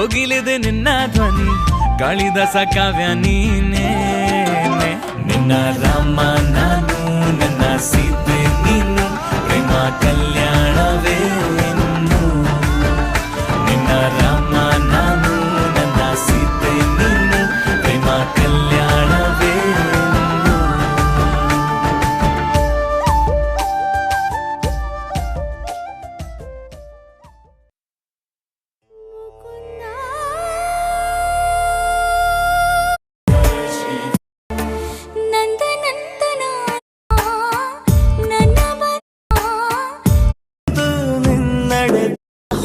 ಕೋಗಿಲಿದೆ ನಿನ್ನ ಧ್ವನಿ, ಕಾಳಿದಾಸ ಕಾವ್ಯ ನೀನೇ. ನಿನ್ನ ರಾಮ ನಾನು, ನನ್ನ ಸೀತೆ ನೀನು, ಪ್ರೇಮ ಕಲ್ಯಾಣವೇ ಇನ್ನು. ನಿನ್ನ ರಾಮ ನಾನು, ನನ್ನ ಸೀತೆ ನೀನು, ಪ್ರೇಮ ಕಲ್ಯಾಣವೇ ಇನ್ನು.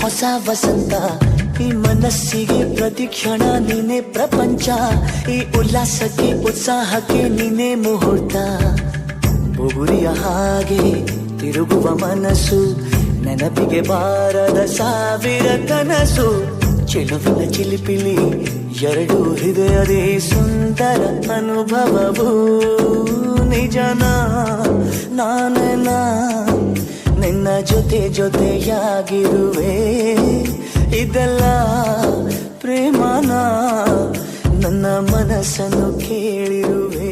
ಹೊಸ ವಸಂತ, ಈ ಮನಸ್ಸಿಗೆ ಪ್ರತಿಕ್ಷಣ ನೀನೆ ಪ್ರಪಂಚ, ಈ ಉಲ್ಲಾಸಕ್ಕೆ ಉತ್ಸಾಹಕ್ಕೆ ನೀನೆ ಮುಹೂರ್ತ. ಬುಗುರಿಯ ಹಾಗೆ ತಿರುಗುವ ಮನಸ್ಸು, ನೆನಪಿಗೆ ಬಾರದ ಸಾವಿರ ಕನಸು. ಚೆಲುವಿನ ಚಿಲಿಪಿಲಿ ಎರಡು ಹೃದಯದೇ ಸುಂದರ ಅನುಭವವು. ನಿಜನ ನಾನನ ನಿನ್ನ ಜೊತೆ ಜೊತೆಯಾಗಿರುವೆ, ಇದೆಲ್ಲ ಪ್ರೇಮನ ನನ್ನ ಮನಸ್ಸನ್ನು ಕೇಳಿರುವೆ.